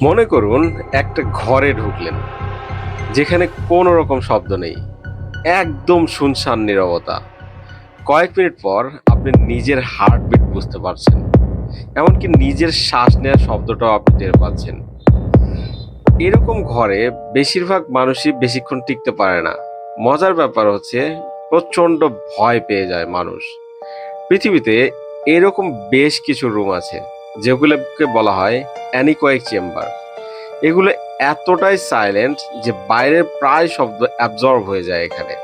মনে করুন একটা ঘরে ঢুকলেন, যেখানে কোনো রকম শব্দ নেই, একদম শুনশান নীরবতা। কয়েক মিনিট পর আপনি নিজের হার্টবিট বুঝতে পারছেন, এমনকি নিজের শ্বাস নেওয়ার শব্দটাও আপনি টের পাচ্ছেন। এরকম ঘরে বেশিরভাগ মানুষই বেশিক্ষণ টিকতে পারে না। মজার ব্যাপার হচ্ছে, প্রচণ্ড ভয় পেয়ে যায় মানুষ। পৃথিবীতে এরকম বেশ কিছু রুম আছে, যেগুলোকে বলা হয় অ্যানিকোয়িক চেম্বার। এগুলো এতটাই সাইলেন্ট যে বাইরের প্রায় শব্দ অ্যাবজর্ব হয়ে যায় এখানে।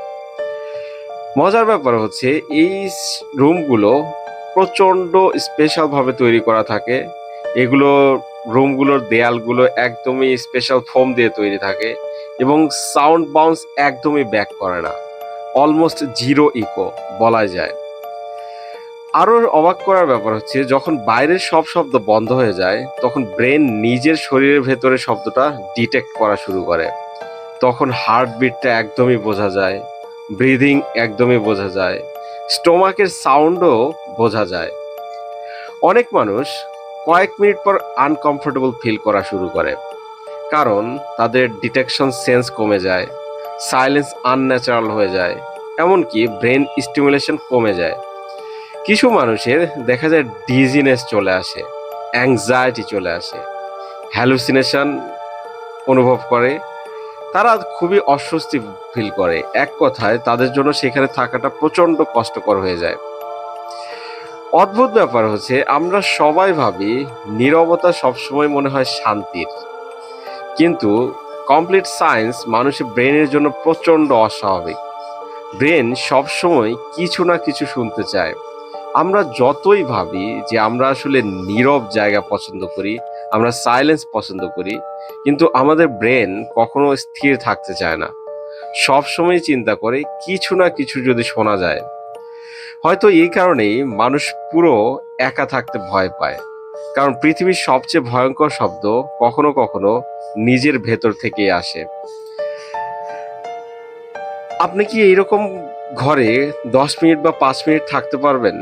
মজার ব্যাপার হচ্ছে, এই রুমগুলো প্রচণ্ড স্পেশাল ভাবে তৈরি করা থাকে। এগুলো রুমগুলোর দেয়ালগুলো একদমই স্পেশাল ফোম দিয়ে তৈরি থাকে, এবং সাউন্ড বাউন্স একদমই ব্যাক করে না। অলমোস্ট জিরো ইকো বলা যায়। আরো অবাক করার ব্যাপার হচ্ছে, যখন বাইরের সব শব্দ বন্ধ হয়ে যায়, তখন ব্রেন নিজের শরীরের ভেতরে শব্দটা ডিটেক্ট করা শুরু করে। তখন হার্টবিটটা একদমই বোঝা যায়, ব্রিদিং একদমই বোঝা যায়, স্টোমাকের সাউন্ডও বোঝা যায়। অনেক মানুষ কয়েক মিনিট পর আনকমফোর্টেবল ফিল করা শুরু করে, কারণ তাদের ডিটেকশন সেন্স কমে যায়, সাইলেন্স আনন্যাচারাল হয়ে যায়, এমনকি ব্রেন স্টিমুলেশন কমে যায়। কিছু মানুষের দেখা যায় ডিজিনেস চলে আসে, অ্যাংজাইটি চলে আসে, হ্যালুসিনেশন অনুভব করে। তারা খুবই অস্বস্তি ফিল করে। এক কথায় তাদের জন্য সেখানে থাকাটা প্রচন্ড কষ্টকর হয়ে যায়। অদ্ভুত ব্যাপার হচ্ছে, আমরা সবাই ভাবি নীরবতা সবসময় মনে হয় শান্তির, কিন্তু কমপ্লিট সায়েন্স মানুষের ব্রেনের জন্য প্রচন্ড অস্বাভাবিক। ব্রেন সবসময় কিছু না কিছু শুনতে চায়। আমরা যতই ভাবি যে আমরা আসলে নীরব জায়গা পছন্দ করি, আমরা সাইলেন্স পছন্দ করি, কিন্তু আমাদের ব্রেন কখনো স্থির থাকতে চায় না। সবসময় চিন্তা করে কিছু না কিছু যদি শোনা যায়। হয়তো এই কারণেই মানুষ পুরো একা থাকতে ভয় পায়, কারণ পৃথিবীর সবচেয়ে ভয়ঙ্কর শব্দ কখনো কখনো নিজের ভেতর থেকেই আসে। আপনি কি এইরকম ঘরে 10 মিনিট বা 5 মিনিট থাকতে পারবেন?